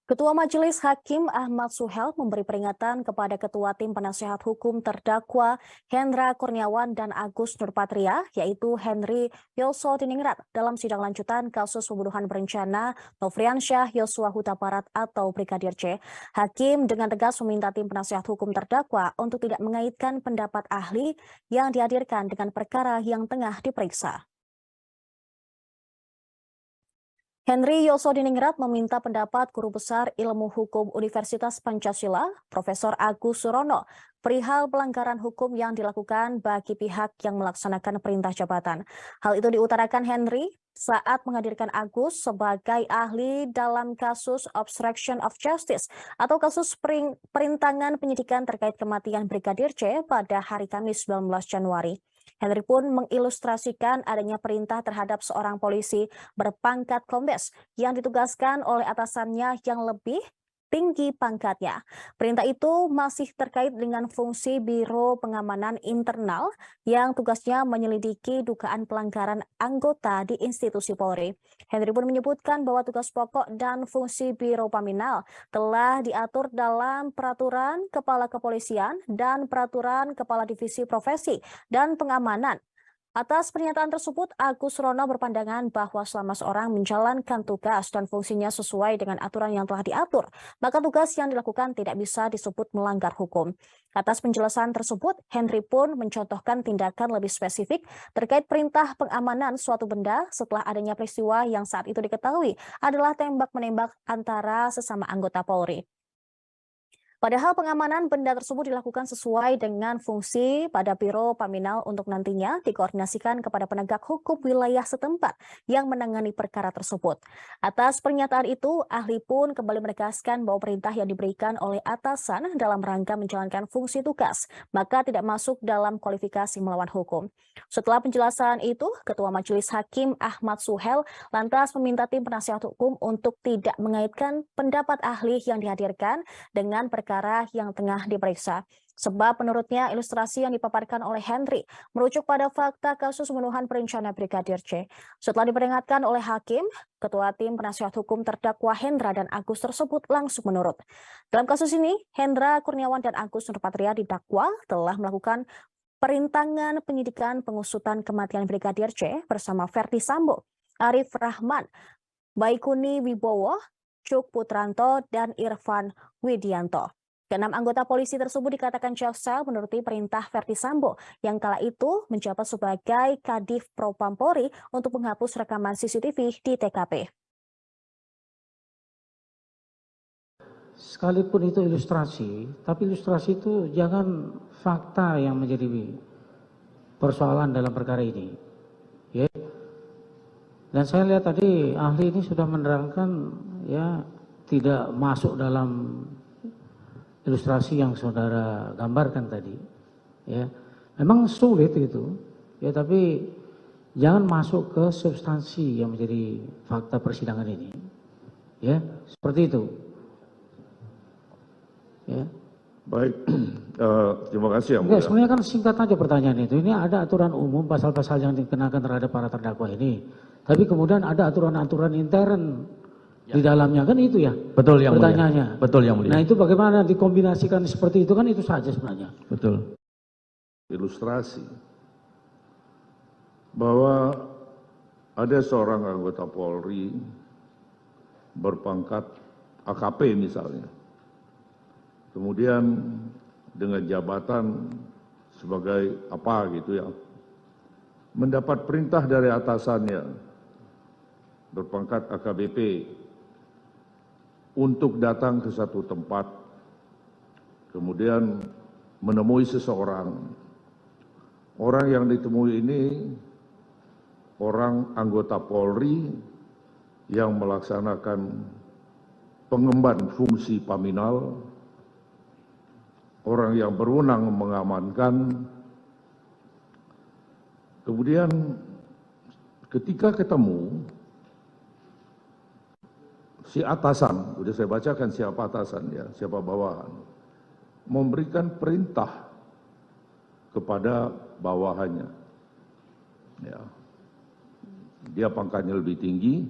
Ketua Majelis Hakim Ahmad Suhel memberi peringatan kepada Ketua Tim Penasehat Hukum terdakwa Hendra Kurniawan dan Agus Nurpatria, yaitu Henry Yosodiningrat, dalam sidang lanjutan kasus pembunuhan berencana Nofriansyah Yosua Huta Barat atau Brigadir C. Hakim dengan tegas meminta Tim Penasehat Hukum terdakwa untuk tidak mengaitkan pendapat ahli yang dihadirkan dengan perkara yang tengah diperiksa. Henry Yosodiningrat meminta pendapat Guru Besar Ilmu Hukum Universitas Pancasila, Profesor Agus Surono, perihal pelanggaran hukum yang dilakukan bagi pihak yang melaksanakan perintah jabatan. Hal itu diutarakan Henry saat menghadirkan Agus sebagai ahli dalam kasus obstruction of justice atau kasus perintangan penyidikan terkait kematian Brigadir C pada hari Kamis 19 Januari. Henry pun mengilustrasikan adanya perintah terhadap seorang polisi berpangkat kombes yang ditugaskan oleh atasannya yang lebih tinggi pangkatnya. Perintah itu masih terkait dengan fungsi Biro Pengamanan Internal yang tugasnya menyelidiki dugaan pelanggaran anggota di institusi Polri. Henry pun menyebutkan bahwa tugas pokok dan fungsi Biro Paminal telah diatur dalam Peraturan Kepala Kepolisian dan Peraturan Kepala Divisi Profesi dan Pengamanan. Atas pernyataan tersebut, Agus Rono berpandangan bahwa selama seorang menjalankan tugas dan fungsinya sesuai dengan aturan yang telah diatur, maka tugas yang dilakukan tidak bisa disebut melanggar hukum. Atas penjelasan tersebut, Henry pun mencontohkan tindakan lebih spesifik terkait perintah pengamanan suatu benda setelah adanya peristiwa yang saat itu diketahui adalah tembak-menembak antara sesama anggota Polri. Padahal pengamanan benda tersebut dilakukan sesuai dengan fungsi pada Biro Paminal untuk nantinya dikoordinasikan kepada penegak hukum wilayah setempat yang menangani perkara tersebut. Atas pernyataan itu, ahli pun kembali menegaskan bahwa perintah yang diberikan oleh atasan dalam rangka menjalankan fungsi tugas, maka tidak masuk dalam kualifikasi melawan hukum. Setelah penjelasan itu, Ketua Majelis Hakim Ahmad Suhel lantas meminta tim penasehat hukum untuk tidak mengaitkan pendapat ahli yang dihadirkan dengan perkara yang tengah diperiksa. Sebab menurutnya ilustrasi yang dipaparkan oleh Henry merujuk pada fakta kasus pembunuhan berencana Brigadir C. Setelah diperingatkan oleh hakim, Ketua Tim Penasehat Hukum terdakwa Hendra dan Agus tersebut langsung menurut. Dalam kasus ini, Hendra Kurniawan dan Agus Nurpatria didakwa telah melakukan perintangan penyidikan pengusutan kematian Brigadir C bersama Verdi Sambo, Arif Rahman, Baikuni Wibowo, Cuk Putranto, dan Irfan Widianto. Keenam anggota polisi tersebut dikatakan jaksa menuruti perintah Verdi Sambo yang kala itu menjabat sebagai Kadif Propam Polri untuk menghapus rekaman CCTV di TKP. Sekalipun itu ilustrasi, tapi ilustrasi itu jangan fakta yang menjadi persoalan dalam perkara ini. Ya. Dan saya lihat tadi ahli ini sudah menerangkan ya tidak masuk dalam ilustrasi yang saudara gambarkan tadi. Ya, memang sulit itu. Ya, tapi jangan masuk ke substansi yang menjadi fakta persidangan ini. Ya, seperti itu. Ya. Baik, terima kasih yang mulia. mulia. Sebenarnya kan singkat aja pertanyaan itu. Ini ada aturan umum pasal-pasal yang dikenakan terhadap para terdakwa ini. Tapi kemudian ada aturan-aturan intern di dalamnya, kan itu ya? Betul yang pertanyaannya. Mulia. Betul yang mulia. Nah itu bagaimana dikombinasikan seperti itu, kan itu saja sebenarnya. Betul. Ilustrasi bahwa ada seorang anggota Polri berpangkat AKP misalnya. Kemudian dengan jabatan sebagai apa gitu ya, mendapat perintah dari atasannya berpangkat AKBP untuk datang ke satu tempat, kemudian menemui seseorang. Orang yang ditemui ini orang anggota Polri yang melaksanakan pengemban fungsi Paminal, orang yang berwenang mengamankan. Kemudian ketika ketemu, si atasan, sudah saya bacakan siapa atasan ya, siapa bawahan, memberikan perintah kepada bawahannya. Ya. Dia pangkatnya lebih tinggi,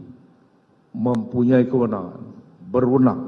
mempunyai kewenangan, berwenang